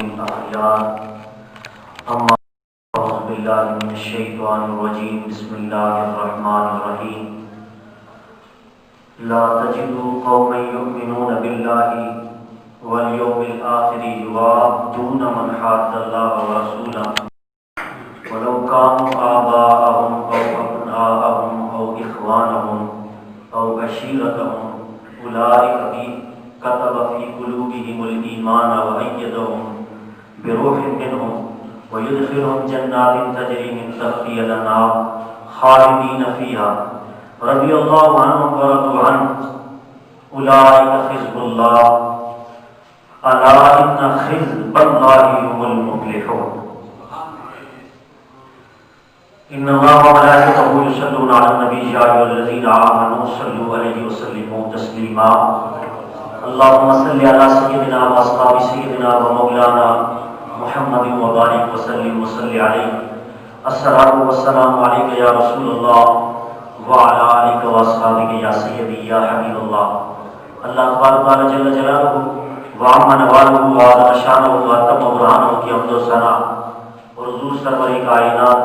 الأخيار أما أعوذ بالله من الشيطان الرجيم بسم الله الرحمن الرحيم لا تجد قوما يؤمنون بالله واليوم الآخر يوادون من حاد الله ورسوله ولو كانوا آباءهم أو أبناءهم أو إخوانهم أو عشيرتهم أولئك كتب في قلوبهم الإيمان وأيدهم بروح منهم ويدخلهم جنات تجري من تحتها الأنهار خالدين فيها رضي الله عنهم ورضوا عنه أولئك حزب الله ألا إن حزب الله هم المفلحون إن الله وملائكته يصلون على النبي يا أيها الذين آمنوا صلوا عليه وسلموا تسليما اللهم صل على سيدنا وأصحاب سيدنا ومولانا محمد وبارك وسلم وصل عليه الصلاة والسلام عليك يا رسول الله وعلى آلك وأصحابك يا سيدي يا حبيب الله اللہ تبارک تعالی جل جلالہ وعم نوالہ وعظم شانہ واتم برہانہ کی حمد و ثنا اور حضور سرور کائنات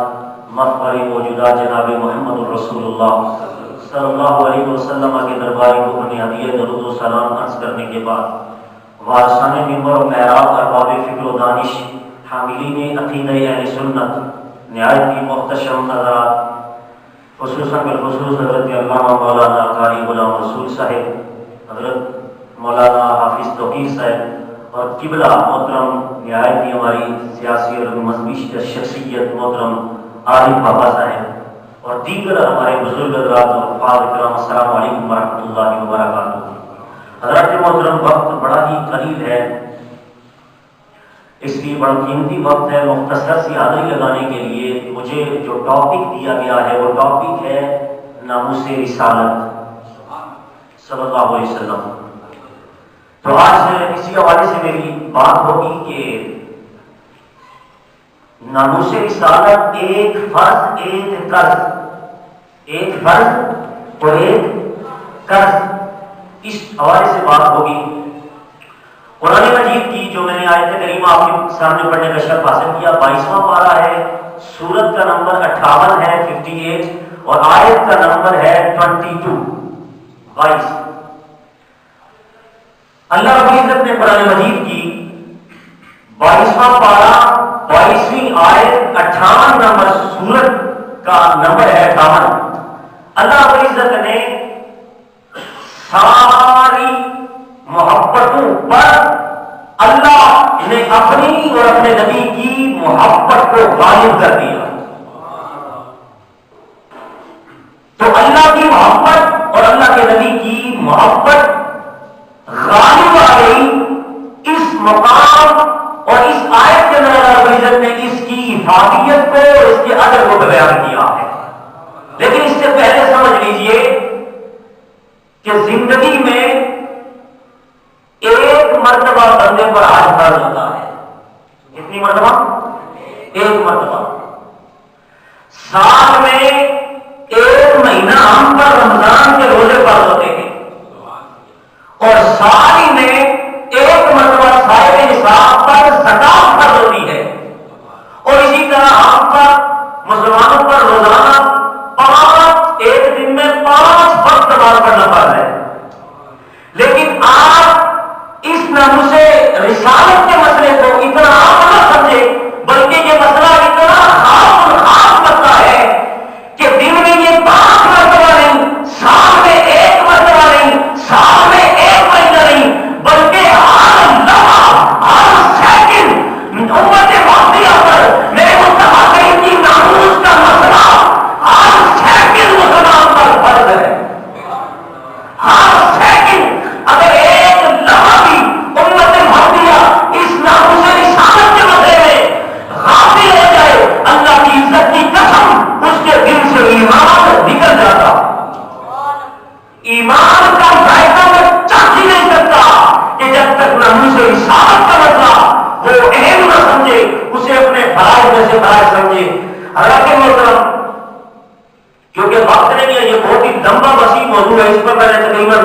مفخر موجودات جناب محمد رسول اللہ صلی اللہ علیہ وسلم کے دربار کو اپنی ہدیہ درود و سلام عرض کرنے کے بعد وارثان منبر و محراب ارباب فکر و دانش حاملین عقیدہ اہل سنت نہایت کی محتشم حضرات خصوصاً بالخصوص حضرت علامہ مولانا قاری غلام رسول صاحب حضرت مولانا حافظ توقیر صاحب اور قبلہ محترم نہایت کی ہماری سیاسی اور مذہبی شخصیت محترم عارف بابا صاحب اور دیگر ہمارے بزرگ حضرات اور افاض اکرام السلام علیکم ورحمۃ اللہ وبرکاتہ۔ حضرات محترم وقت بڑا ہی قلیل ہے، اس لیے بڑا قیمتی وقت ہے۔ مختصر سی حاضری لگانے کے لیے مجھے جو ٹاپک دیا گیا ہے وہ ٹاپک ہے ناموس رسالت صلی اللہ علیہ وسلم۔ تو آج اسی حوالے سے میری بات ہوگی کہ ناموس رسالت ایک فرض ایک قرض، ایک فرض اور ایک قرض، اس حوالے سے بات ہوگی۔ قرآن مجید کی جو میں نے آیت کریمہ آپ کے سامنے پڑھنے کا شرف حاصل کیا 22واں پارہ ہے، سورت کا نمبر 58 ہے 58 اور آیت کا نمبر ہے 22۔ اللہ رب العزت نے قرآن مجید کی 22واں پارہ 22ویں آیت 58 نمبر سورت کا نمبر ہے 58۔ اللہ رب العزت نے ساری محبتوں پر اللہ نے اپنی اور اپنے نبی کی محبت کو غالب کر دیا۔ تو اللہ کی محبت اور اللہ کے نبی کی محبت غالب آ گئی اس مقام اور اس آیت کے اندر اللہ رب العزت نے اس کی حفاظت کو اور اس کے اجر کو بیان کیا ہے۔ لیکن اس سے پہلے سمجھ لیجئے کہ زندگی میں ایک مرتبہ بندے پر حج فرض ہوتا ہے۔ کتنی مرتبہ؟ ایک مرتبہ۔ سال میں ایک مہینہ ہم پر رمضان کے روزے فرض ہوتے ہیں اور سال میں ایک مرتبہ صاحب نصاب پر زکات فرض ہوتی ہے اور اسی طرح ہم پر مسلمانوں پر روزانہ ایک دن میں 5 وقت نماز پڑھنا فرض ہے۔ لیکن آپ اس ناموس رسالت کے مسئلے کو اتنا عام نہ سمجھے، بلکہ یہ مسئلہ اتنا خاص مسئلہ ہے کہ دن میں یہ 5 مرتبہ نہیں، سال میں 1 مرتبہ نہیں، سال میں 1 مہینہ نہیں، بلکہ ہر لمحہ ہر سیکنڈ امت محمدیہ پر میرے مصطفیٰ کریم کی ناموس کا مسئلہ ہر سیکنڈ مسلمان پر فرض ہے۔ ہر سیکنڈ اگر ایک لمحہ بھی امت محمدیہ اس ناموس رسالت کے مسئلے میں غافل ہو جائے، اللہ کی عزت کی قسم اس کے دل سے ایمان نکل جاتا۔ ایمان کا ذائقہ میں چکھ ہی نہیں سکتا کہ جب تک ناموس رسالت کا مسئلہ وہ اہم نہ سمجھے، اسے اپنے فرائض میں سے فرائض سمجھے۔ حالانکہ محترم کیونکہ وقت نہیں ہے، یہ بہت ہی لمبا وسیع موضوع ہے، اس پر میں نے تقریباً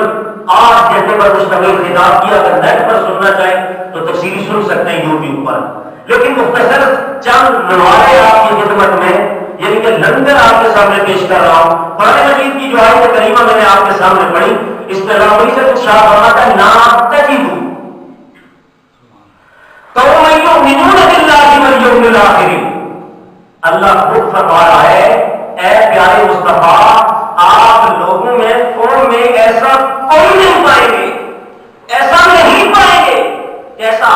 آج جیسے پر مشتمل خطاب کیا، اگر نیٹ پر سننا چاہیں تو تفصیلی سن سکتے ہیں یوٹیوب پر، لیکن مختصر چند نوارے آپ کی خدمت میں یعنی کہ لنگر آپ کے سامنے پیش کر رہا ہوں۔ قرآن مجید کی جو آیت کریمہ میں نے آپ کے سامنے پڑھی، اس میں اللہ وہی سے کچھ شاہ فرماتا ہے نا تجدو قوم یؤمنون باللہ والیوم الآخر۔ اللہ خود فرما رہا ہے اے پیارے مصطفیٰ، آپ لوگوں میں قوم میں ایسا کوئی نہیں پائیں گے، ایسا نہیں پائیں گے ایسا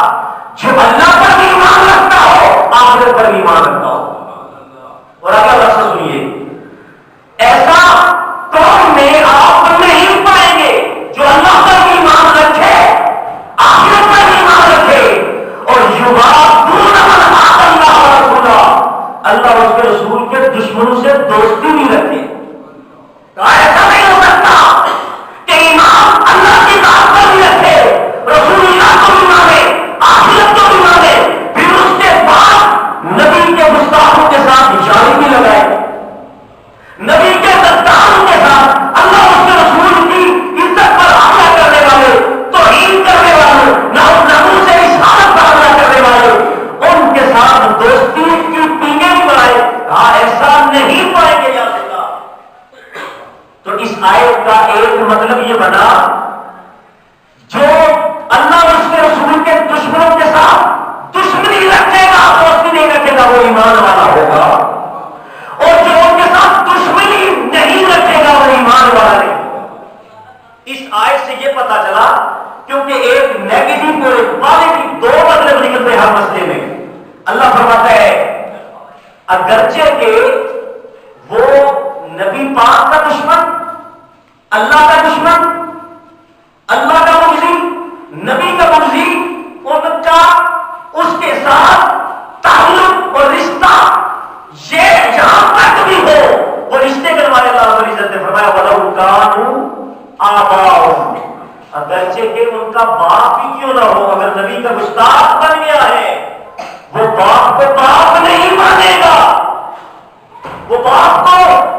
جو اللہ پر بھی ایمان رکھتا ہو، آخرت پر بھی ایمان رکھتا ہو۔ اور اگر لفظ سنیے، ایسا قوم میں آپ نہیں پائیں گے جو اللہ پر بھی ایمان رکھے، آخرت پر بھی ایمان رکھے، اور یوادون من حاد اللہ ورسولہ، اللہ اور اس کے رسول کے دشمنوں سے دوستی نہیں رکھے۔ ایسا نہیں ہو سکتا کہ ایمان اللہ کی ذات پر بھی رکھے، رسول اللہ کو بھی مانے، آخرت کو بھی مانے، پھر اس کے بعد نبی کے گستاخوں کے ساتھ جاری بھی لگائے، نبی کے غداروں کے ساتھ اللہ اور اس کے رسول کی عزت پر حملہ کرنے والے، توہین کرنے والے، نحو سے اشارت پر حملہ کرنے والے، ان کے ساتھ دوستی کی پینگیں بھی بنائے۔ ایسا نہیں پائیں گے یا اللہ۔ تو اس آیت کا ایک مطلب یہ بنا جو اللہ اور اس کے رسول کے دشمنوں کے ساتھ دشمنی رکھے گا، دوستی نہیں رکھے گا، وہ ایمان والا ہوگا، اور جو ان کے ساتھ دشمنی نہیں رکھے گا وہ ایمان والا نہیں ہوگا۔ اس آیت سے یہ پتا چلا، کیونکہ ایک نیگیٹو اور ایک پازیٹو دو مطلب نکلتے ہیں ہر مسئلے میں۔ اللہ فرماتا ہے اگرچہ کہ وہ نبی پاک کا دشمن، اللہ کا دشمن، اللہ کا مغضی، نبی کا مغضی، ان کا اس کے ساتھ تعلق اور رشتہ یہ جہاں تک بھی ہو، وہ رشتے کے والے اللہ رب العزت نے فرمایا وَلَوْ كَانُوا آبَاءَهُمْ، اگرچہ کہ ان کا باپ ہی کیوں نہ ہو، اگر نبی کا گستاخ بن گیا ہے، وہ باپ کو باپ نہیں مانے گا، وہ باپ کو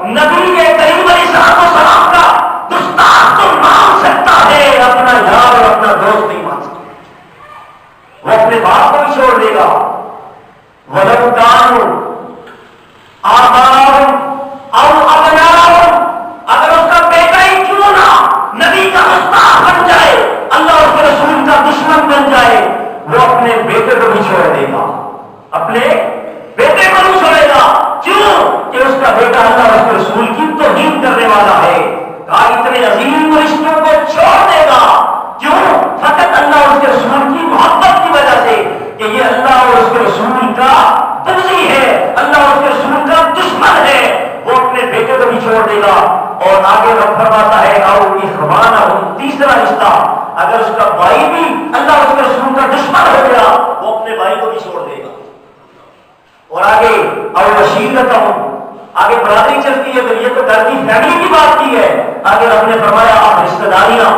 نبی کے کریم علیہ السلام کا گستاخ تو مان سکتا ہے، اپنا یار اور اپنا دوست نہیں مان سکتا، وہ اپنے باپ کو بھی چھوڑ دے گا۔ وَلَوْ كَانُوا آبَاءَهُمْ أَوْ أَبْنَاءَهُمْ، اگر اس کا بیٹا ہی کیوں نہ نبی کا گستاخ بن جائے، اللہ اس کے رسول کا دشمن بن جائے، وہ اپنے بیٹے کو بھی چھوڑ دے گا، اپنے بیٹے کو بھی چھوڑے گا۔ کیوں کہ اس کا بیٹا اللہ اور اس کے رسول کی توہین کرنے والا ہے۔ کہا اتنے عظیم رشتوں کو چھوڑ دے گا، کیوں؟ فقط اللہ اور اس کے رسول کی محبت کی وجہ سے کہ یہ اللہ اور اس کے رسول کا بغضی ہے، اللہ اور اس کے رسول کا دشمن ہے، وہ اپنے بیٹے کو بھی چھوڑ دے گا۔ اور آگے رب فرماتا ہے او اخوانہم، تیسرا رشتہ، اگر اس کا بھائی بھی اللہ اور اس کے رسول کا دشمن ہو گیا، وہ اپنے بھائی کو بھی چھوڑ دے گا۔ اور آگے اور عشیرتہم، آگے برادری چلتی ہے، پھر یہ تو گھر کی فیملی کی بات کی ہے، آگے رب نے فرمایا آپ رشتہ داریاں،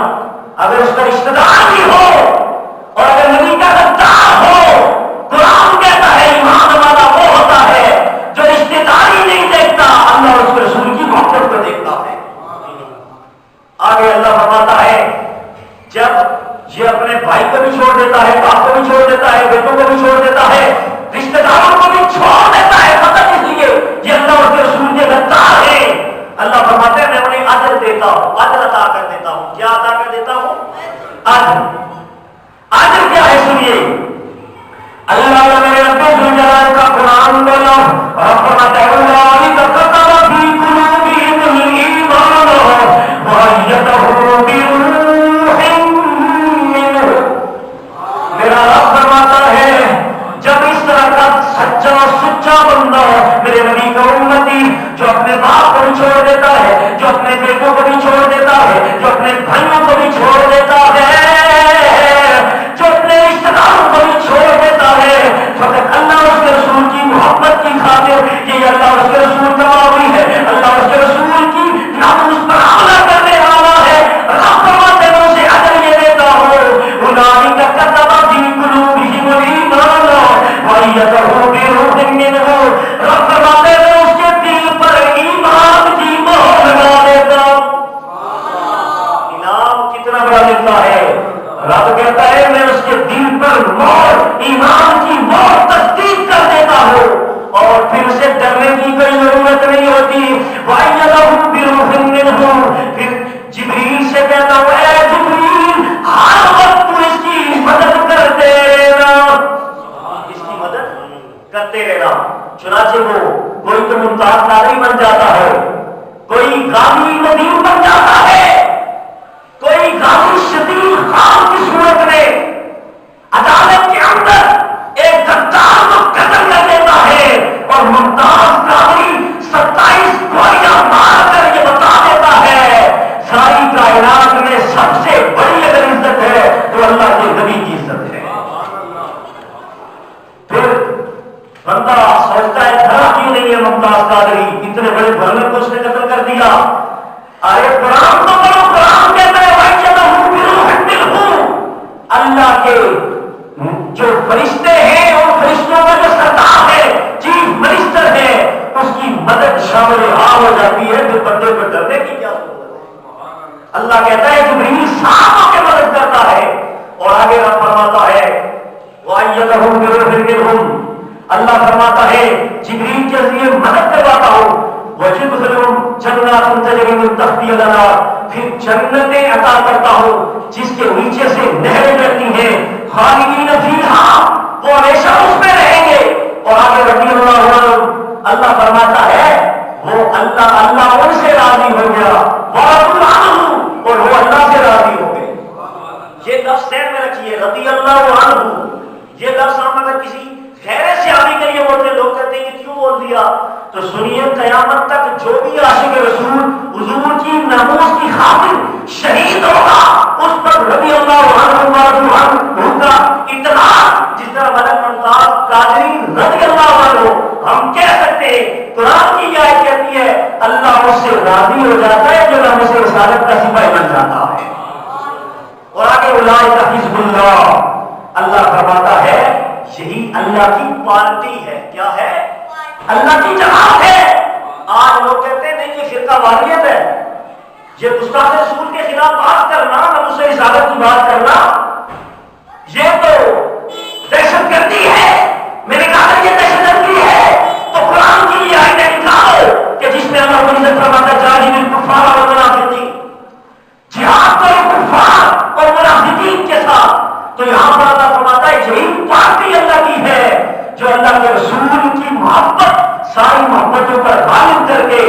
اگر اس کا رشتہ دار بھی ہو اور اگر نبی کا غدار ہو، قرآن کہتا ہے ایمان والا وہ ہوتا ہے جو رشتہ داری نہیں دیکھتا، اللہ اور اس کے رسول کی محبت کو دیکھتا ہے۔ آگے اللہ فرماتا ہے جب یہ اپنے بھائی کو بھی چھوڑ دیتا ہے، باپ کو بھی چھوڑ دیتا ہے، بیٹوں کو بھی چھوڑ دیتا ہے، رشتہ داروں کو بھی چھوڑ دیتا ہے، فقط اس لیے یہ اللہ اور اس کے رسول کے غدار ہیں، اللہ فرماتے ہیں میں انہیں اجر دیتا ہوں، اجر عطا کر دیتا ہوں۔ کیا عطا کر دیتا ہوں؟ اجر۔ اجر کیا ہے سنیے، اللہ تعالیٰ میرے رب ذوالجلال کا قرآن بولا اور فرماتا ہے اولئک کتب فی قلوبہم الایمان وأیدہم بروح منہ۔ میرا رب فرماتا ہے جب اس طرح کا سچا سچا بندہ میرے نبی کا امتی جو اپنے باپ کو بھی چھوڑ دیتا ہے، جو اپنے بیٹوں کو بھی چھوڑ دیتا ہے، جو اپنے بھائیوں کو بھی چھوڑ دیتا ہے، جو اپنے رشتہ داروں کو بھی چھوڑ دیتا ہے، فقط اللہ اور اس کے رسول کی محبت کی خاطر کہ یہ اللہ اور اس کے رسول کا ماوی ہے، اللہ اور اس کے رسول کی ناموس پر حملہ کرنے والا ہے، رب فرماتے ہیں اسے اجر یہ دیتا ہوں اولئک کتب فی قلوبہم الایمان وأیدہم بروح منہ۔ رب فرماتے ہیں اس کے دل پر ایمان کی مہر لگا دیتا۔ انعام کتنا بڑا کرتے رہنا. چنانچہ وہ کوئی تو ممتاز قادری بن جاتا ہے, کوئی غازی ندیم بن جاتا ہے, کوئی غازی شدید خان کی صورت میں عدالت کے اندر ایک غدار کو قتل کر دیتا ہے, اور ممتاز قادری 27 گولیاں مار کر یہ بتا دیتا ہے ساری کائنات میں سب سے بڑی اگر عزت ہے تو اللہ کے نبی کی عزت ہے. پھر بندہ سوچتا ہے دھڑا کیوں نہیں ہے ممتاز قادری, اتنے بڑے بھرنے کو اس نے قتل کر دیا. ارے قرآن تو بڑا قرآن کہتا ہے بھائی چلو اللہ کے جو فرشتے ہیں اور فرشتوں کا جو سردار ہے, چیف منسٹر ہے, اس کی مدد شامل ہو جاتی ہے. پھر بندے کو ڈرنے کی کیا ضرورت ہے؟ اللہ کہتا ہے جبریل صاحب ہو کے مدد کرتا ہے. اور آگے رب فرماتا ہے وَأَيَّدَهُمْ بِرُوحٍ مِّنْهُ, اللہ فرماتا ہے جبریل کے ذریعے مدد کرواتا ہوں. وَيُدْخِلُهُمْ جَنَّاتٍ تَجْرِي مِن تَحْتِهَا الْأَنْهَارُ, پھر جنتیں عطا کرتا ہوں جس کے نیچے سے نہریں بہتی ہیں. خالدین فیہا, وہ ہمیشہ اس میں رہیں گے. اور آگے رضی اللہ عنہ اللہ فرماتا ہے وہ اللہ ان سے راضی ہو گیا, ورضوا عنہ, اور وہ اللہ سے راضی ہو گئے. یہ لفظ ذہن میں رکھیے, رضی اللہ عنہ. یہ لفظ ہم اگر کسی غیر صحابی کے لیے بولتے, لوگ کہتے ہیں کہ کیوں بول دیا, تو سنیے قیامت تک جو بھی عاشق رسول حضور کی ناموس کی خاطر شہید ہوگا اس پر رضی اللہ عنہ کا اطلاق جس طرح ملک ممتاز قادری رضی اللہ عنہ ہم کہہ سکتے ہیں. قرآن کی یہ آیت کہتی ہے اللہ اس سے راضی ہو جاتا ہے جو ناموس رسالت کا سپاہی بن جاتا ہے. اور آگے اولئک حزب اللہ, اللہ فرماتا ہے یہی اللہ کی پارٹی ہے. کیا ہے؟ اللہ کی جماعت ہے. آج لوگ کہتے ہیں نہیں یہ فرقہ واریت ہے, یہ گستاخ رسول کے خلاف بات کرنا, ناموس رسالت کی بات کرنا, یہ تو دہشت گردی ہے. میں نے کہا یہ دہشت گردی ہے تو قرآن کی یہ آیتیں نکالو کہ جس میں اللہ کو عزت فرماتا ہے جاہد الکفار والمنافقین, جہاد کرو کفار اور منافقین کے ساتھ. تو یہاں پر اللہ فرماتا ہے یہی پارٹی اللہ کی ہے جو اللہ کے رسول کی محبت ساری محبتوں پر غالب کر کے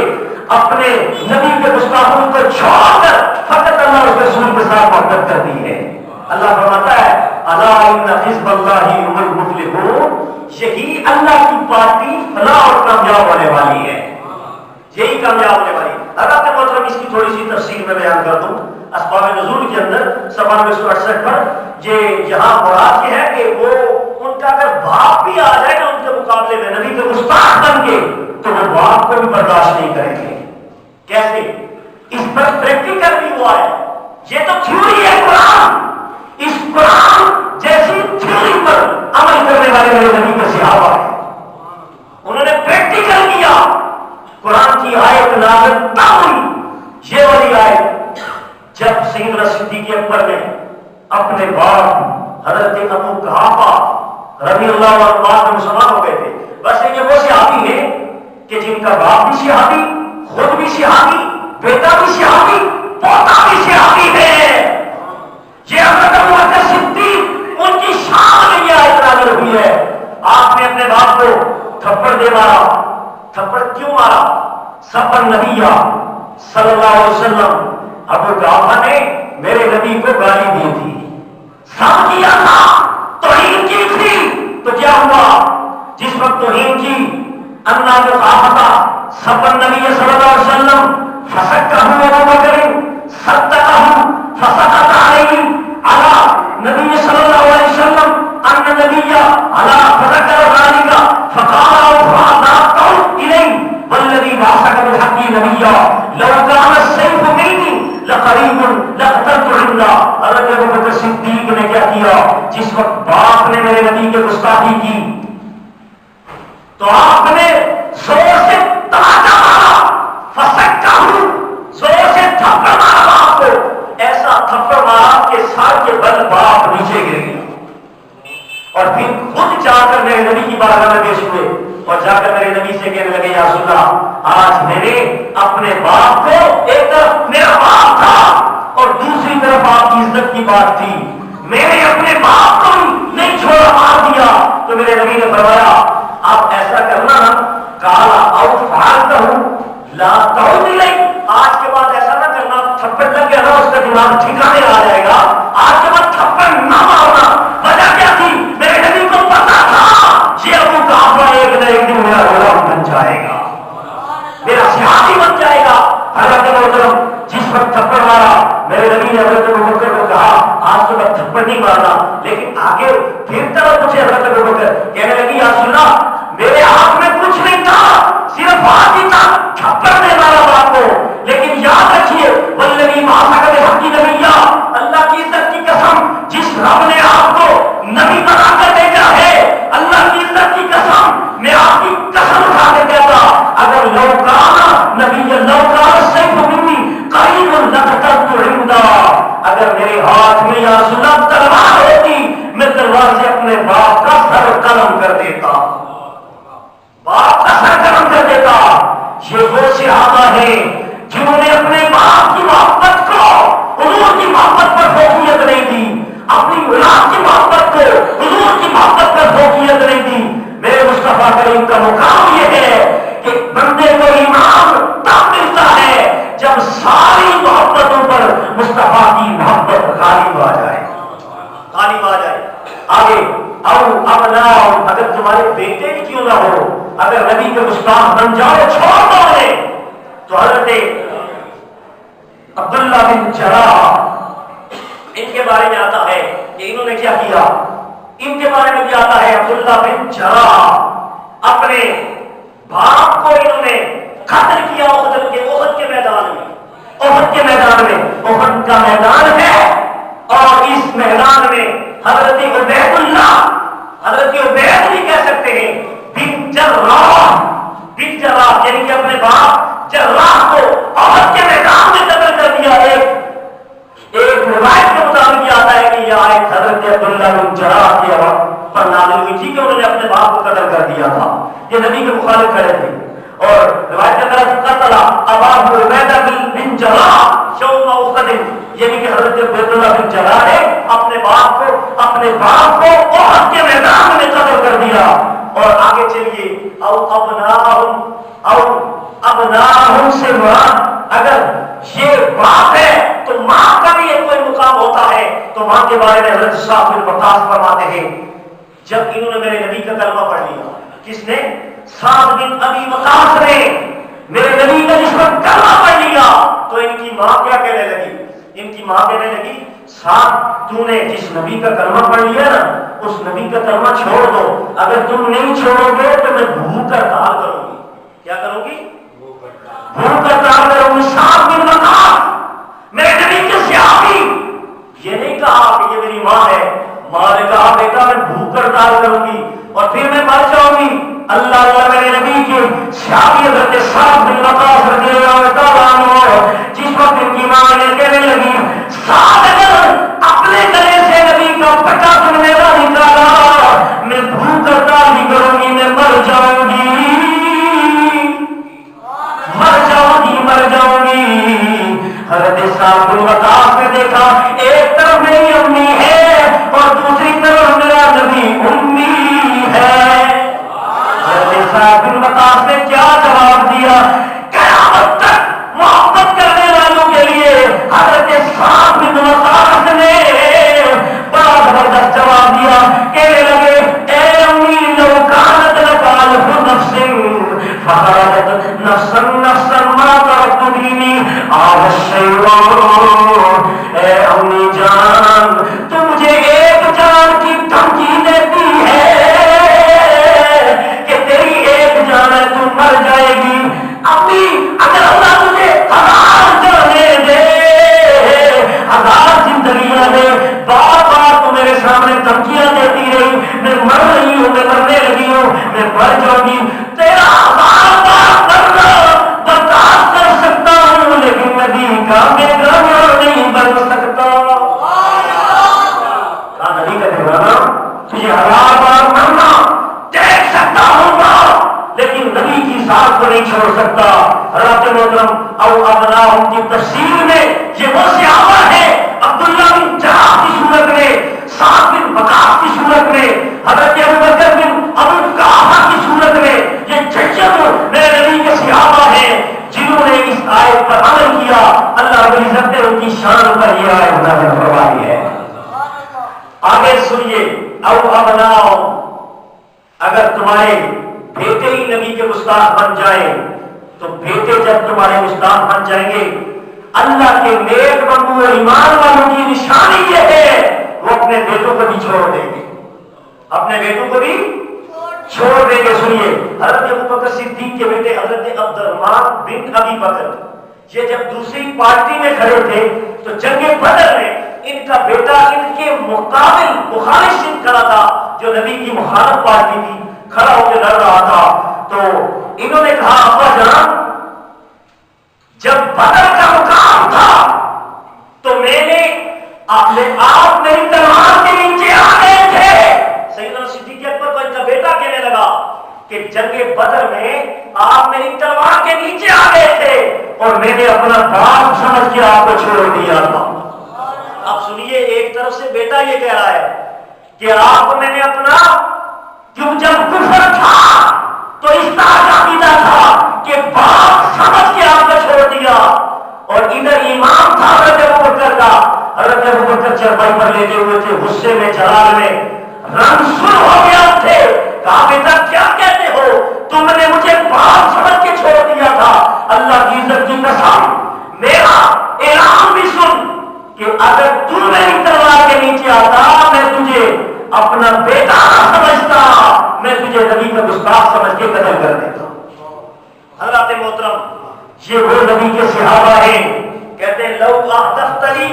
اپنے نبی کے گستاخوں کو چھوڑ کر فقط اللہ اس رسول کے ساتھ محبت کرتی ہے. اللہ فرماتا ہے الا ان حزب اللہ هم المفلحون, یہی اللہ کی پارٹی فلاح اور کامیاب ہونے والی ہے, یہی کامیاب ہونے والی ہے. حضرت محترم اس کی تھوڑی سی تفصیل میں بیان کر دوں. اسباب نزول کے اندر 9268 پر یہاں مراد یہ ہے کہ وہ ان کا اگر باپ بھی آ جائے نا ان کے مقابلے میں نبی کے گستاخ بن کے تو وہ باپ کو بھی برداشت نہیں کریں گے. کیسے؟ اس پر پریکٹیکل بھی ہوا ہے. یہ تو تھیوری ہے قرآن, اس قرآن جیسی تھیوری پر عمل کرنے والے میرے نبی کے صحابہ ہیں, انہوں نے پریکٹیکل کیا. قرآن کی آیت نازل نہ ہوئی یہ والی آیت جب سیدنا صدیق اکبر نے اپنے باپ حضرت ابو قحافہ رضی اللہ عنہ بعد مسلمان ہو گئے تھے. بس یہ وہ صحابی ہیں کہ جن کا باپ بھی صحابی, خود بھی صحابی, بیٹا بھی صحابی, پوتا بھی صحابی ہے. یہ حضرت ابو بکر صدیق ان کی شان میں یہ آیت نازل ہوئی ہے. آپ نے اپنے باپ کو تھپڑ دے مارا. تھپڑ کیوں مارا؟ سب نبی صلی اللہ علیہ وسلم, ابو قحافہ نے میرے نبی کو گالی دی تھی, سب کیا تھا, توہین کی تھی. تو کیا ہوا جس وقت توہین کی انا جو قحافہ سب نبی صلی اللہ علیہ وسلم فسکہ ابو بکر صدقہ فسقط علیہ علی نبی صلی اللہ علیہ وسلم ان نبی علی فذکر ذلك فقال فاعطاهم الیہ والذی بعثک بالحق نبیا لو کان السیف منی لقریب لقتلت عندہ. حضرت ابو بکر صدیق نے کیا کیا؟ جس وقت باپ نے میرے نبی کے گستاخی کی تو آپ نے زور سے تماچا مارا, فسکہ زور سے تھپڑ مارا باپ کو, ایسا تھپڑ مارا کہ سر کے بل باپ نیچے گر گیا. اور پھر خود جا کر میرے نبی کی بارگاہ میں پیش ہوئے اور جا کر میرے نبی سے کہنے لگے یا رسول اللہ آج میں نے اپنے باپ کو, ایک طرف میرا باپ تھا اور دوسری طرف آپ کی عزت کی بات تھی, میں نے اپنے باپ کو نہیں چھوڑا, مار دیا. تو میرے نبی نے فرمایا آپ لا تعود الیک، آج کے بعد ایسا نہ کرنا تھپڑ لگ گیا نا اس کا دماغ ٹھکانے آ جائے گا، آج کے بعد تھپڑ نہ مارنا۔ وجہ کیا تھی؟ میرے نبی کو پتا تھا یہ ابو قحافہ ایک نہ ایک دن میرا غلام بن جائے گا، میرا صحابی بن جائے گا۔ حضرت محترم جس وقت تھپڑ مارا میرے نبی نے حضرت ابوبکر کو کہا آج تو میں تھپڑ نہیں مارنا، لیکن آگے پھر طرف مجھے حضرت ابوبکر کہنے لگی یا رسول اللہ میرے ہاتھ میں کچھ نہیں تھا، صرف ہاتھ ہی تھا، تھپڑ دے مارا باپ کو، لیکن یاد رکھیے والذی بعثک بالحق نبیا، اللہ کی عزت کی قسم جس رب نے آپ کو نبی بنا کر بھیجا ہے، اللہ کی عزت کی قسم میں آپ کی قسم اٹھا کے کہتا اگر لو کانا نبی لو کانا السیف منی قریب لقتلت عندا، اگر میرے ہاتھ میں یا رسول اللہ تلوار ہوتی میں تلوار سے اپنے باپ کا سر قلم کر دیتا، باپ کا سر قلم کر دیتا۔ یہ وہ صحابہ ہیں جنہوں نے اپنے باپ کی محبت کو حضور کی محبت پر فوقیت نہیں دی، اپنی اولاد کی محبت کو حضور کی محبت پر فوقیت نہیں دی۔ میرے مصطفیٰ کریم کا مقام یہ ہے کہ بندے کو ایمان تب ملتا ہے جب ساری محبتوں پر مصطفیٰ کی محبت غالب آ جائے، غالب آ جائے۔ آگے او ابناؤ، اگر تمہارے بیٹے بھی کیوں نہ ہو، اگر نبی کے گستاخ بن جاؤ چھوڑ دو انہیں، تو حضرت عبداللہ بن جراح ان کے بارے میں آتا ہے کہ انہوں نے کیا کیا، ان کے بارے میں بھی آتا ہے عبداللہ بن جراح اپنے باپ کو انہوں نے قتل کیا احد کے میدان میں، احد کے میدان میں، احد کا میدان ہے اور اس میدان میں حضرت عبید اللہ، حضرت عبید بھی کہہ سکتے ہیں بن جراح، بن جراح یعنی کہ اپنے باپ جراح کو احد کے میدان میں قتل کر دیا۔ ایک روایت کے مطابق یہ آتا ہے کہ یہ آیت حضرت عبداللہ بن جراح کے پر نازل ہوئی تھی کہ انہوں نے اپنے باپ کو قتل کر دیا تھا، یہ نبی کے مخالف کھڑے تھے، اور روایت کے طرف قتل ابا عبیدہ بن جراح یوم احد، یعنی کہ حضرت عبداللہ بن جراح نے اپنے باپ کو احد کے میدان میں قتل کر دیا۔ اور آگے چلیے او ابناہم سے مراد اگر یہ باپ ہے تو ماں کا بھی ایک کوئی مقام ہوتا ہے، تو ماں کے بارے میں حضرت صاحب بن وقاص فرماتے ہیں جب انہوں نے میرے نبی کا کلمہ پڑھ لیا، کس نے؟ سعد بن ابی وقاص نے میرے نبی کا جس وقت کلمہ پڑھ لیا تو ان کی ماں کیا کہنے لگی؟ ان کی ماں کہنے لگی سعد تو نے جس نبی کا کلمہ پڑھ لیا نا اس نبی کا کلمہ چھوڑ دو، اگر تم نہیں چھوڑو گے تو میں بھوک ہڑتال کروں گی۔ کیا کروں گی؟ بھوک ہڑتال کروں گی۔ سعد بن وقاص میرے نبی کے صحابی، یہ نہیں کہا کہ یہ میری ماں ہے، ماں نے کہا بیٹا میں بھوک ہڑتال کروں گی اور پھر میں مر جاؤں گی۔ اللہ میرے نبی کے صحابی حضرت سعد بن وقاص رضی اللہ تعالیٰ عنہ جس وقت ان کی ماں نے کہنے لگی سعد اگر اپنے گلے سے نبی کا پٹا تم نے نہ نکالا میں بھوک ہڑتال نہیں کروں گی، میں مر جاؤں گی، مر جاؤں گی، مر جاؤں گی۔ حضرت سعد بن وقاص نے دیکھا ایک طرف میری امی ہے اور دوسری طرف میرا نبی امی ہے۔ حضرت سعد بن وقاص نے کیا جواب دیا؟ قیامت تک محبت کرنے والوں کے لیے حضرت سعد بن وقاص نے بڑا زبردست جواب دیا، کہنے لگے اے امی لو کانت لک الف نفس فخرجت نفسا نفسا ما ترکت دینی آل الشیطان، اے امی جان تو مجھے ایک جان کی دھمکی دیتی ہے کہ تیری ایک جان ہے تو مر جائے گی۔ امی اگر اللہ تجھے 1000 جانے دے، 1000 زندگیاں دے، بار بار تو میرے سامنے دھمکیاں دیتی رہی، میں مر رہی ہوں، میں مرنے لگی ہوں، میں مر جاؤں گی، تیرا 1000 بار مرنا برداشت کر سکتا ہوں لیکن نبی کا بیگانہ نہیں بن سکتا۔ کہا نبی کا بیگانہ تجھے 1000 بار مرنا دیکھ سکتا ہوں گا لیکن نبی کی ذات کو نہیں چھوڑ سکتا۔ حضرت محترم او ابناہم کی تفسیر میں یہ وہ صحابہ ہے عبداللہ بن جراح کی صورت میں، سعد بن وقاص کی صورت میں، حضرت ابوبکر بن ابو قحافہ کی صورت میں، یہ جیسے میرے نبی کے صحابہ ہیں جنہوں اگر تمہارے بیٹے ہی نبی کے گستاخ بن جائیں تو بیٹے جب تمہارے گستاخ بن جائیں گے، اللہ کے نیک بندوں اور ایمان والوں کی نشانی یہ ہے وہ اپنے بیٹوں کو بھی چھوڑ دیں گے، اپنے بیٹوں کو بھی چھوڑ دیں گے۔ سنیے، حضرت ابوبکر صدیق کے بیٹے حضرت عبد الرحمن بن ابی بکر، یہ جب دوسری پارٹی میں کھڑے تھے تو جنگ بدر میں ان کا بیٹا ان کے مقابل مخالف سن کھڑا تھا، جو نبی کی مخالف پارٹی تھی، کھڑا ہو کے لڑ رہا تھا۔ تو انہوں نے کہا ابا جان، جب بدر کا مقام تھا تو میں نے آپ میری تلوار کے نیچے آ گئے تھے۔ سیدنا صدیق اکبر کو ان کا بیٹا کہنے لگا کہ جنگ بدر میں آپ میری تلوار کے نیچے آ گئے تھے اور میں نے اپنا باپ سمجھ کے آپ کو چھوڑ دیا تھا۔ اب سنیے، ایک طرف سے بیٹا یہ کہہ رہا ہے کہ آپ کو میں نے اپنا، کیوں جب کفر تھا تو اس طرح کا عقیدہ تھا کہ باپ سمجھ کے آپ کو چھوڑ دیا، اور ادھر ایمان تھا حضرت ابوبکر کا۔ حضرت ابوبکر چرپائی پر لیٹے ہوئے تھے، غصے میں، جلال میں، رنگ سر ہو گیا تھے۔ کہا بیٹا کیا کہتے ہو، تم نے مجھے باپ سمجھ کے چھوڑ دیا تھا۔ اللہ کی عزت کی قسم، میرا اعلان بھی سن کہ اگر تو میری تلوار کے نیچے آتا میں تجھے اپنا بیٹا نہ سمجھتا، میں تجھے نبی کا گستاخ سمجھ کے قتل کر دیتا۔ حضرات محترم، یہ وہ نبی کے صحابہ ہیں، کہتے ہیں لو احدثتنی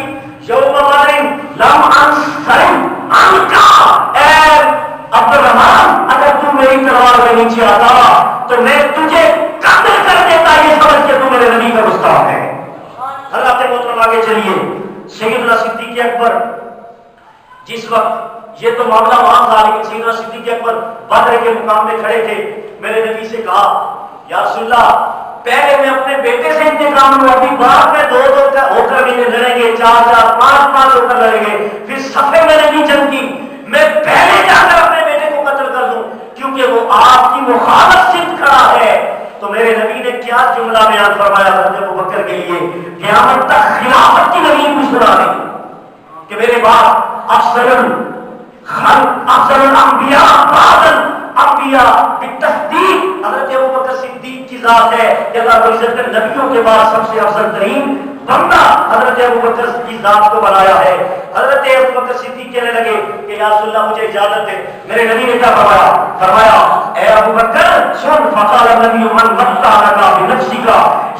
یوم بدر لم انصرم عنکا، اے عبد الرحمن اگر تو میری تلوار کے نیچے آتا تو میں تجھے قتل کر دیتا، یہ سمجھ کے تو میرے نبی کا گستاخ ہے۔ حضرات محترم آگے چلیے، سیدنا صدیق اکبر جس وقت یہ تو معاملہ وہاں تھا، لیکن سیدنا صدیق اکبر بدر کے مقام میں کھڑے تھے، میرے نبی سے کہا یا رسول اللہ پہلے میں اپنے بیٹے سے انتقام لوں، ابھی بعد میں دو ہو کر لڑیں گے، چار پانچ ہو کر لڑیں گے، پھر صفے میں نہیں جنگ کی، میں پہلے جا کر اپنے بیٹے کو قتل کر دوں کیونکہ وہ آپ کی مخالف سمت کھڑا ہے۔ تو میرے نبی نے کیا جملہ بیان فرمایا حضرت ابوبکر کے لیے، قیامت تک خلافت کی نبی کچھ سنا نہیں کہ میرے باپ افضل الانبیاء بعد الانبیاء بالتصدیق، حضرت ابوبکر صدیق کی ذات ہے کہ اللہ کو عزت کر نبیوں کے بعد سب سے افضل ترین بندہ حضرت ابوبکر کی ذات کو بنایا ہے۔ حضرت ابوبکر صدیق کہنے لگے کہ یا رسول اللہ مجھے اجازت ہے۔ میرے نبی نے کیا فرمایا اے ابوبکر سن، فقال النبی من متع لك بنفسك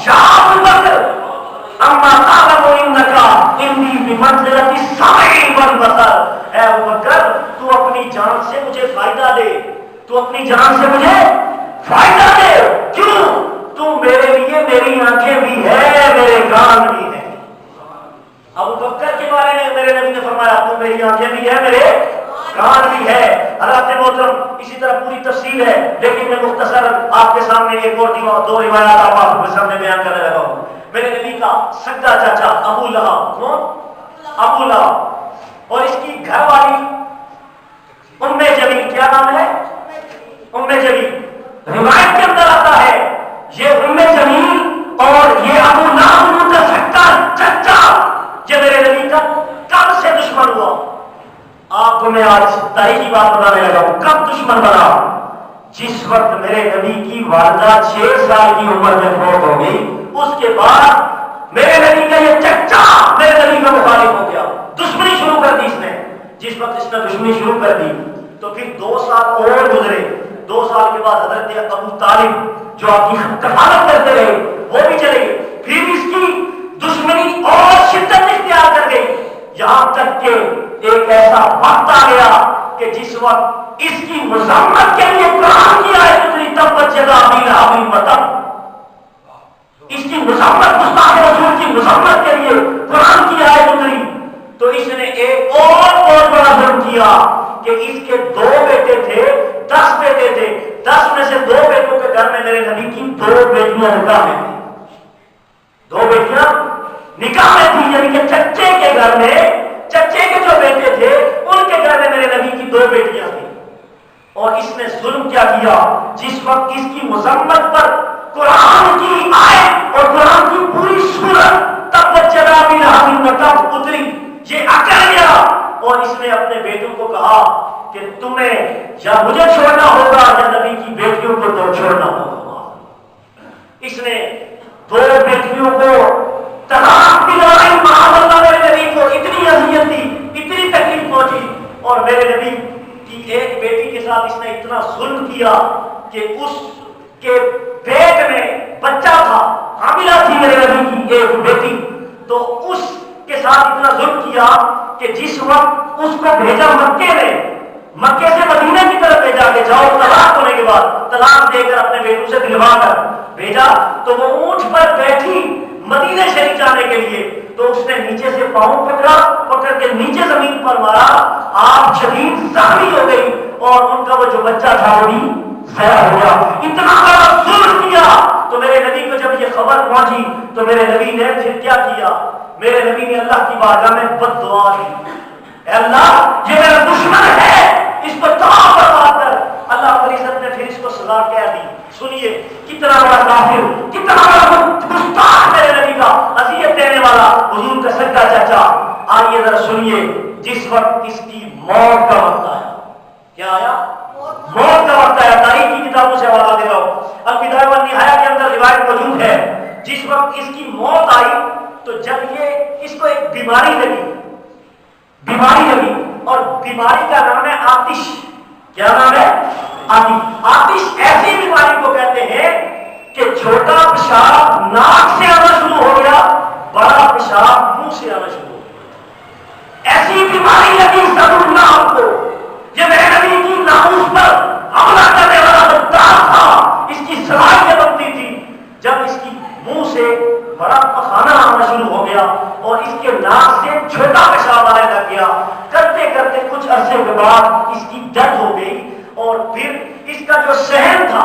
یا ابوبکر اما تعلم انك انی بمنزلۃ السمع والبصر، اے ابوبکر تو اپنی جان سے مجھے فائدہ دے، تو اپنی جان سے مجھے فائدہ دے، کیوں؟ تو میرے لیے میری آنکھیں بھی ہے، میرے کان بھی ہے۔ ابوبکر کے بارے میں میرے نبی نے فرمایا تو میری آنکھیں بھی ہے، میرے کان بھی ہے۔ حضرات محترم اسی طرح پوری تفصیل ہے، لیکن میں مختصر آپ کے سامنے ایک اور دو روایات آپ کے سامنے بیان کرنے لگا ہوں۔ میرے نبی کا سگا چاچا ابو لہب، کون؟ ابو لہب، اور اس کی گھر والی ام جمیل، کیا نام ہے؟ ام جمیل۔ روایت کے اندر آتا ہے یہ ام جمیل اور یہ ابو لہب کا سگا چچا یہ میرے نبی کا کب سے دشمن ہوا؟ آپ کو میں آج تاریخی بات بتانے لگا ہوں، کب دشمن بنا؟ جس وقت میرے نبی کی والدہ 6 سال کی عمر میں فوت ہو گئی، اس کے بعد میرے نبی کا یہ چچا میرے نبی کا مخالف ہو گیا، دشمنی شروع کر دی اس نے۔ جس وقت اس نے دشمنی شروع کر دی تو پھر 2 سال اور گزرے، 2 سال کے بعد حضرت ابو طالب جو آپ کی کفالت کرتے رہے وہ بھی چلے گئے، پھر اس کی دشمنی اور شدت اختیار کر گئی، یہاں تک کہ ایک ایسا وقت آ گیا کہ جس وقت اس کی مذمت کے لیے قرآن کی آیت اتری، تبت یدا ابی لہب وتب، اس کی مذمت، گستاخ رسول کی مذمت کے لیے قرآن کی آیت اتری، تو اس نے ایک اور بہت بڑا ظلم کیا کہ اس کے 2 بیٹے تھے، 10 بیٹے تھے، 10 میں سے 2 بیٹوں کے گھر میں میرے نبی کی 2 بیٹیاں نکاح میں تھی، 2 بیٹیاں نکاح میں تھی، یعنی کہ چچے کے گھر میں، چچے کے جو بیٹے تھے ان کے گھر میں میرے نبی کی 2 بیٹیاں تھیں۔ اور اس نے ظلم کیا کیا، جس وقت اس کی مذمت پر قرآن کی آیت اور قرآن کی پوری سورت تبت یدا ابی لہب وتب اتری، یہ اکڑ گیا اور اس نے اپنے بیٹوں کو کہا کہ تمہیں یا مجھے چھوڑنا ہوگا یا نبی کی بیٹیوں کو تو چھوڑنا ہوگا۔ اس نے 2 بیٹیوں کو طلاق دلائی، معاذ اللہ، میرے نبی کو اتنی اذیت دی، اتنی تکلیف پہنچی، اور میرے نبی کی ایک بیٹی کے ساتھ اس نے اتنا ظلم کیا کہ اس کے پیٹ میں بچہ تھا، حاملہ تھی میرے نبی کی ایک بیٹی، تو اس کے ساتھ اتنا ظلم کیا کہ جس وقت اس کو بھیجا مکے سے مدینہ کی طرف بھیجا کہ جاؤ، طلاق ہونے کے بعد طلاق دے کر اپنے بیٹوں سے دلوا کر بھیجا، تو وہ اونٹ پر بیٹھی مدینہ شریف جانے کے لیے، تو اس نے نیچے سے پاؤں پکڑ کے نیچے زمین پر مارا، آپ شدید زخمی ہو گئی، اور ان کا وہ جو بچہ تھا وہ بھی ضائع ہو گیا۔ اتنا بڑا ظلم کیا، تو میرے نبی کو جب یہ خبر پہنچی تو میرے نبی نے پھر کیا کیا؟ میرے نبی نے اللہ کی بارگاہ میں بد دعا دی، اے اللہ یہ میرا دشمن ہے، اس کو تباہ برباد کر۔ اللہ رب العزت نے پھر اس کو سزا کہہ دی۔ سنیے کتنا بڑا کافر، کتنا بڑا گستاخ میرے نبی کا، اذیت دینے والا، حضور کا سگا چاچا۔ آئیے ذرا سنیے، جس وقت اس کی موت کا وقت آیا، کیا آیا؟ موت کا وقت آیا۔ تاریخ کی کتابوں سے حوالہ دے رہا ہوں، البدایہ والنہایہ کے اندر روایت موجود ہے، جس وقت اس کی موت آئی تو جب یہ اس کو ایک بیماری لگی، اور بیماری کا نام ہے آتش۔ کیا نام ہے؟ آتش ایسی بیماری کو کہتے ہیں کہ چھوٹا پیشاب ناک سے آنا شروع ہو گیا، بڑا پیشاب منہ سے آنا شروع ہو گیا۔ ایسی بیماری لگی سب اللہ کو، یہ میرے نبی کی ناموس پر حملہ کرنے والا غدار تھا، اس کی صلاحیت بنتی تھی۔ جب اس کی منہ سے بڑا پخانہ آنا شروع ہو گیا اور اس کے ناک سے چھوٹا پیشاب آنے لگ گیا، کرتے کرتے کچھ عرصے کے بعد اس کی ڈیتھ ہو گئی، اور پھر اس کا جو شہر تھا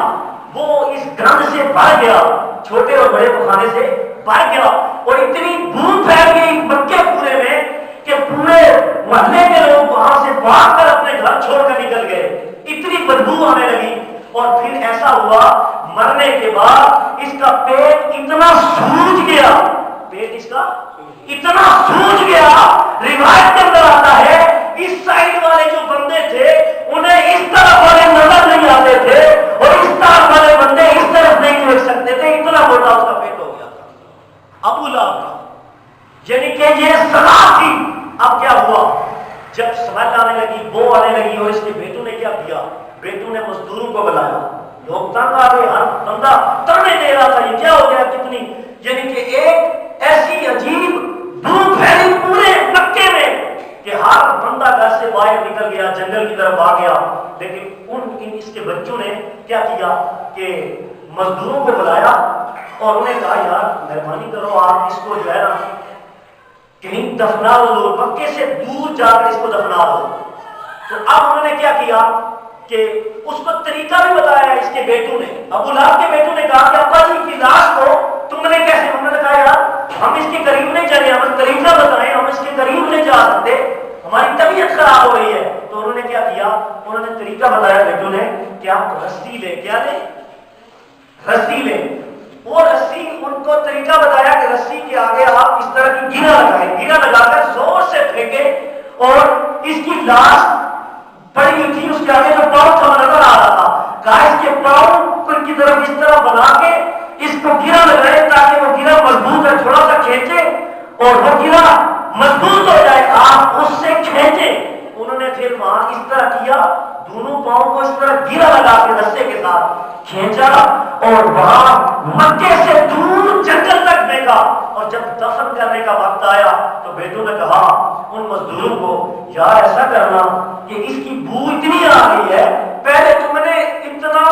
وہ اس گند سے بھر گیا، چھوٹے اور بڑے پخانے سے بھر گیا، اور اتنی بو پھیل گئی مکے پورے میں کہ پورے محلے کے لوگ وہاں سے بھاگ کر اپنے گھر چھوڑ کر نکل گئے، اتنی بدبو آنے لگی۔ اور پھر ایسا ہوا، مرنے کے بعد اس کا پیٹ اتنا سوج گیا، پیٹ اس کا اتنا سوج گیا، روایت کے اندر آتا ہے اس سائڈ والے جو بندے تھے انہیں اس طرف والے نظر نہیں آتے تھے، اور اس طرف والے بندے اس طرف نہیں دیکھ سکتے تھے، اتنا موٹا اس کا پیٹ ہو گیا تھا ابو لہب کا۔ یعنی کہ یہ سزا تھی۔ اب کیا ہوا؟ جب سمجھ آنے لگی، بو آنے لگی، اور اس کے بیٹوں نے کیا کیا؟ بیٹوں نے مزدوروں کو بلایا، لوگ تنگ آ گئے، ہر بندہ ترنے دے رہا تھا، یہ کیا ہو گیا کتنی، یعنی کہ ایک ایسی عجیب بو پھیلی پورے مکے میں کہ ہر بندہ گھر سے باہر نکل گیا، جنگل کی طرف آ گیا۔ لیکن اس کے بچوں نے کیا کیا کہ مزدوروں کو بلایا اور انہیں کہا یار مہربانی کرو آپ اس کو جو ہے نا کہیں دفنا دو، مکے سے دور جا کر اس کو دفنا دو۔ تو اب انہوں نے کیا کیا کہ اس کو طریقہ بھی بتایا اس کے بیٹوں نے، ابو لہب کے بیٹوں نے کہا کہ ابا جی کی لاش کو تم نے کیسے؟ انہوں نے کہا یار ہم اس کے قریب نہیں جانے، ہمیں طریقہ بتائیں، ہم اس کے قریب نہیں جا سکتے، ہماری طبیعت خراب ہو رہی ہے۔ تو انہوں نے کیا کیا؟ انہوں نے طریقہ بتایا بیٹوں نے کہ آپ رسی لیں، کیا لیں؟ رسی لیں۔ وہ رسی ان کو طریقہ بتایا کہ رسی کے آگے آپ اس طرح کی گرہ لگائیں، گرہ لگا کر زور سے پھینکیں، اور اس کی لاش پڑی ہوئی تھی، اس کے آگے جو پاؤں تھا نظر آ رہا تھا، کہا اس کے پاؤں کی طرف اس طرح بنا کے اس کو گرہ لگائے تاکہ وہ گرہ مضبوط ہے، تھوڑا سا کھینچے اور وہ گرہ مضبوط ہو جائے، آپ اس سے کھینچیں۔ انہوں نے پھر وہاں اس طرح کیا، دونوں پاؤں کو اس طرح گرہ لگا کے رسے کے ساتھ کھینچا، اور وہاں مکے سے دور جنگل تک پھینکا، اور جب دفن کرنے کا وقت آیا تو بیٹوں نے کہا ان مزدوروں کو یار ایسا کرنا کہ اس کی بو اتنی آ گئی ہے، پہلے تم نے اتنا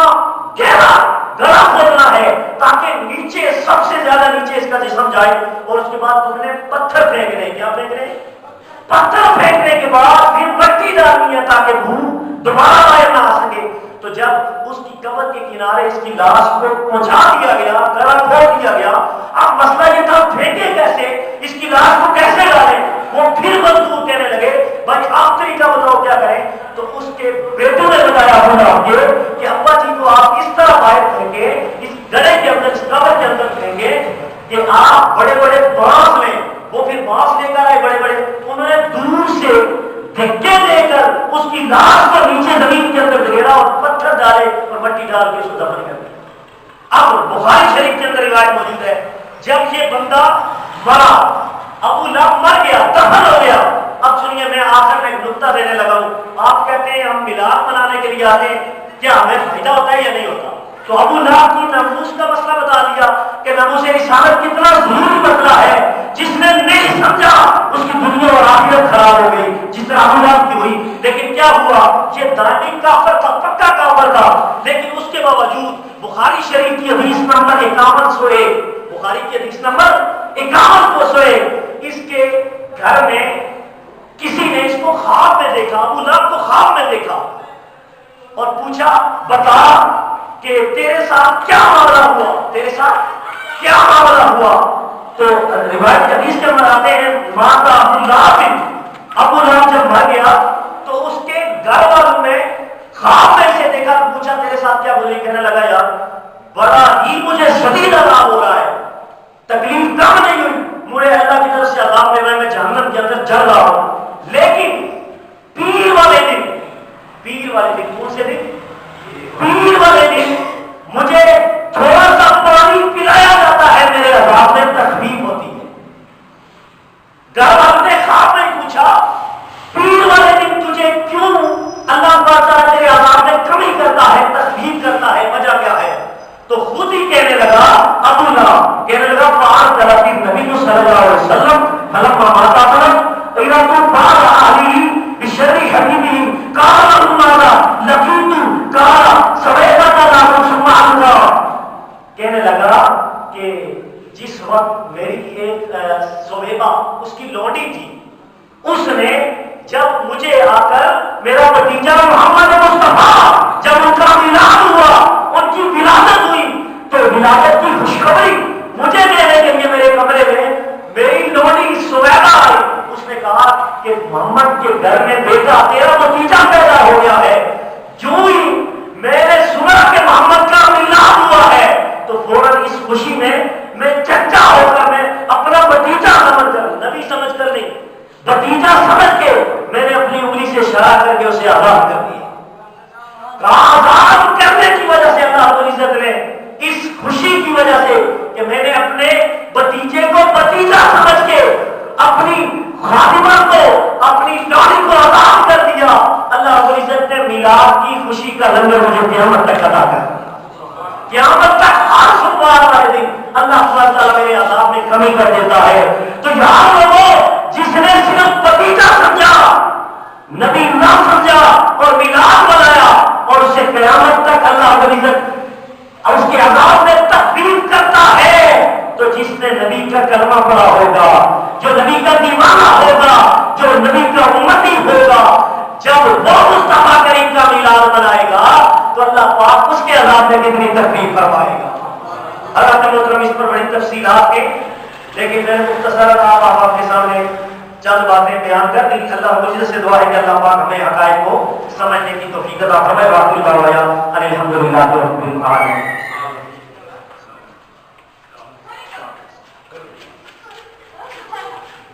گہرا گڑھا کھودنا ہے تاکہ نیچے سب سے زیادہ نیچے اس کا جسم جائے، اور اس کے بعد تم نے پتھر پھینکنے، کیا پھینکنے؟ پتھر پھینکنے کے بعد پھر مٹی ڈالنی ہے تاکہ بو دوبارہ باہر نہ آ سکے۔ تو جب اس کی قبر کے کنارے اس کی لاش کو پہنچا دیا گیا، گڑھا کھود دیا گیا، اب مسئلہ یہ تھا پھینکے کیسے، اس کی لاش کو کیسے ڈالیں؟ وہ پھر مزدور کہنے لگے بھائی آپ طریقہ بتاؤ کیا کریں؟ تو اس کے بیٹوں نے بتایا ہونا کہ ابا جی کو آپ اس طرح باہر پھینکے، اس گڑھے کے اندر، اس قبر کے اندر پھینکے کہ آپ بڑے بڑے بانس لیں۔ وہ پھر بانس لے کر آئے بڑے بڑے، انہوں نے دور سے دھکے دے کر اس کی لاش کو ڈال کے اس کو دفن کر دیا۔ اب بخاری شریف کے اندر روایت موجود ہے جب یہ بندہ مرا، ابو لہب مر گیا، دفن ہو گیا۔ اب سنیے میں آخر میں ایک نقطہ دینے لگا ہوں۔ آپ کہتے ہیں ہم میلاد منانے کے لیے آتے ہیں، کیا ہمیں فائدہ ہوتا ہے یا نہیں ہوتا؟ تو ابو لہب کی ناموس کا مسئلہ بتا دیا کہ ناموس رسالت کتنا ضروری مسئلہ ہے، جس نے نہیں سمجھا اس کی دنیا اور آخرت خراب ہو گئی، جس طرح ابو لہب کی ہوئی۔ لیکن کیا ہوا، یہ دائمی کافر تھا، پکا کافر تھا، لیکن اس کے باوجود بخاری شریف کی حدیث نمبر 5101، بخاری کی حدیث نمبر 5101، اس کے گھر میں کسی نے اس کو خواب میں دیکھا، ابو لہب کو خواب میں دیکھا اور پوچھا بتا کہ تیرے ساتھ کیا معاملہ ہوا، تیرے ساتھ کیا معاملہ ہوا؟ تو روایت حدیث کے اندر آتے ہیں ماتا ابو لہب جب مر گیا تو اس کے گھر والوں نے خواب میں سے دیکھا، پوچھا تیرے ساتھ کیا گزری؟ کہنے لگا یار بڑا ہی مجھے شدید عذاب ہو رہا ہے، تکلیف کم نہیں ہوئی، مجھے اللہ کی طرف سے عذاب دے رہا ہے، میں جہنم کے اندر جل رہا ہوں۔ لیکن پیر والے دن کون سے دن؟ پیر والے دن مجھے تھوڑا سا پانی پلایا جاتا ہے، میرے عذاب میں تخفیف ہوتی ہے۔ گھر والوں نے خواب میں پوچھا پیر والے دن تجھے کیوں اللہ تعالیٰ تیرے عذاب میں کمی کرتا ہے، تخفیف کرتا ہے، وجہ کیا ہے؟ تو خود ہی کہنے لگا ابو لہب کہنے لگا پاک طرف نبی صلی اللہ علیہ وسلم فلما ماتا طرف اذا تو بار علی بشر حبیبی قال ماذا لقیت قال سویبت لا سبحان اللہ، کہنے لگا کہ جس وقت میری ایک سویبہ اس کی لونڈی تھی، اس نے جب مجھے آ کر میرا بھتیجا محمد مصطفیٰ جب ان کا میلاد ہوا، ان کی ولادت ہوئی، تو ولادت کی خوشخبری مجھے دینے کے لیے میرے کمرے میں میری لونڈی سویبہ آئی۔ اس نے کہا کہ محمد کے گھر میں بیٹا تیرا بھتیجا پیدا ہو گیا ہے۔ جو ہی میں نے سنا کہ محمد کا میلاد ہوا ہے تو فوراً اس خوشی میں چچا ہو کر میں اپنا بھتیجا سمجھ کر، نبی سمجھ کر نہیں، بھتیجا سمجھ کے میں نے اپنی انگلی سے اشارہ کر کے اسے آزاد کر دیا۔ آزاد کرنے کی وجہ سے اللہ رب العزت نے اس خوشی کی وجہ سے کہ میں نے اپنے بھتیجے کو بھتیجا سمجھ کے اپنی خادمہ کو، اپنی ڈالی کو آزاد کر دیا، اللہ رب العزت نے میلاد کی خوشی کا لنگر مجھے قیامت تک عطا کر دیا۔ قیامت تک ہر سوموار والے دن اللہ سبحانہ تعالیٰ میرے عذاب میں کمی کر دیتا ہے۔ تو یاد رکھو جس نے صرف بھتیجا سمجھا، نبی نہ سمجھا اور میلاد بنایا، اور اسے قیامت تک اللہ رب العزت اور اس کے عذاب میں تخفیف کرتا ہے، تو جس نے نبی کا کلمہ پڑھا ہوگا، جو نبی کا دیوانہ ہوگا، جو نبی کا امتی ہوگا، جب وہ مصطفیٰ کریم کا میلاد منائے گا تو اللہ پاک اس کے عذاب میں کتنی تخفیف فرمائے گا۔ حضرات محترم اس پر بڑی تفصیلات ہیں، لیکن میں مختصر آپ کے سامنے چند باتیں بیان کر دی۔ اللہ مجھ سے دعا ہے کہ اللہ پاک ہمیں حقائق کو سمجھنے کی توفیق عطا فرمائے۔ باقی دعوایا الحمدللہ رب العالمین۔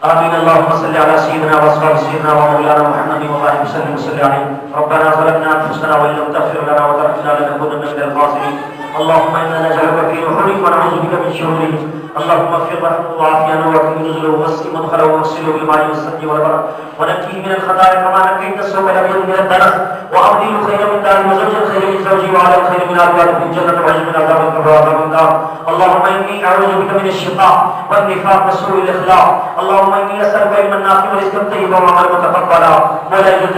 آمین اللهم صل على سيدنا وأصحاب سيدنا ومولانا محمد وآله وسلم وسلم عليه ربنا ظلمنا أنفسنا وإن لم تغفر لنا وترحمنا لنكونن من الخاسرين اللهم إنا نجعلك في نحورك ونعوذ بك من شرورهم اللهم اغفر له وعافنا وكن نزله واسق مدخله واغسله بالماء والثلج والبرد ونقيه من الخطايا كما نقيت الثوب الأبيض من الدنس وأبدله خيرا من داره وزوجا خيرا من زوجه وعلى الخير من أبواب في الجنة وعز من عذاب القبر وعذاب النار اللهم إني أعوذ بك من الشقاق والنفاق وسوء الأخلاق اللهم إني أسألك علما نافعا ورزقا طيبا وعملا متقبلا مولا جل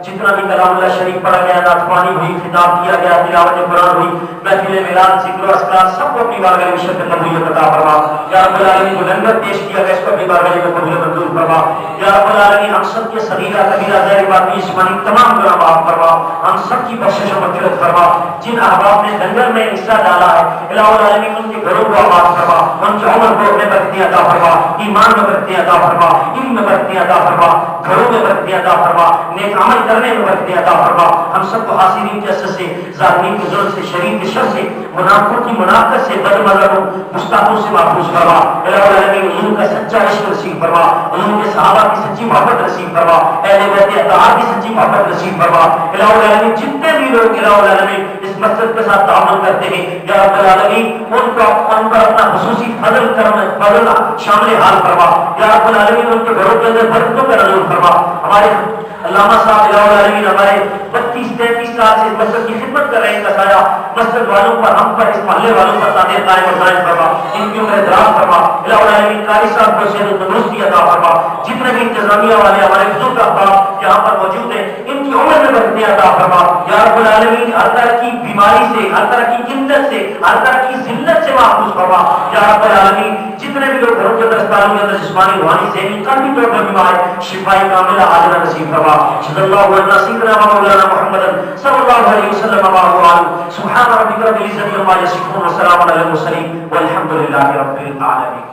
جتنا بھی کلام اللہ شریف پڑھا گیا، نعت خوانی ہوئی، خطاب کیا گیا، تلاوت قرآن ہوئی، محفل میلاد، ذکر و اذکار، سب کو اپنی بارگاہ میں شرکت قبولیت عطا فرما۔ یا رب العالمین جو لنگر پیش کیا گیا اس کو اپنی بارگاہ میں قبول منظور فرما۔ یا رب العالمین ہم سب کے صغیرہ کبیرہ ظاہر باطنی جسمانی تمام گناہ معاف فرما، ہم سب کی بخشش و مغفرت فرما۔ جن احباب نے لنگر میں حصہ ڈالا ہے الہ العالمین ان کے گھروں کو آباد فرما، ان کی عمر کو میں برکتیں عطا فرما، ایمان میں برکتیں عطا فرما، علم میں برکتیں عطا فرما، گھروں میں برکتیں عطا فرما، نیک عمل کرنے میں برکتیں عطا فرما۔ ہم سب کو حاصلین کے اثر سے، ظالمین کے ظلم سے، شریر کے شر سے، منافقوں کی منافقت سے، بد مذہبوں گستاخوں سے محفوظ فرما۔ الہ العالمین حضور کا سچا عشق نصیب فرما، حضور کے صحابہ کی سچی محبت نصیب فرما، اہل بیت اطہار کی سچی محبت نصیب فرما۔ الہ العالمین جتنے بھی لوگ الہ العالمین اس اس مسجد کے ساتھ تعاون کرتے ہیں، یا رب العالمین ان پر اپنا خصوصی فضل شامل حال فرما، یا رب العالمین ان کے گھروں کے اندر برکتوں کا نزول فرما۔ ہمارے علامہ صاحب الہ العالمین ہمارے 32-33 سال سے اس مسجد کی خدمت کر رہے ہیں، کا سایہ مسجد والوں پر، ہم پر، اس محلے والوں پر تعمیر قائم اور دائم فرما، ان کی عمر دراز فرما۔ الہ العالمین قاری صاحب کو صحت و تندرستی عطا فرما، جتنے بھی انتظامیہ والے ہمارے بزرگ احباب یہاں پر موجود ہیں ان کی عمر میں برکتیں عطا فرما، یا رب العالمین ہر طرح کی بیماری سے، ہر طرح کی قلت سے، ہر طرح کی ذلت سے محفوظ فرما، یا رب العالمین جتنے بھی لوگ گھروں کے اندر، اسپتالوں کے اندر جسمانی روحانی ذہنی قلبی طور پر بیمار ہیں، شفائی کاملہ عاجلہ نصیب فرما۔ صلی اللہ علیہ سیدنا مولانا محمد صلی اللہ علیہ وسلم وعلى سبحان ربک رب العزة عما یصفون وسلام علی المرسلین والحمد للہ رب العالمین۔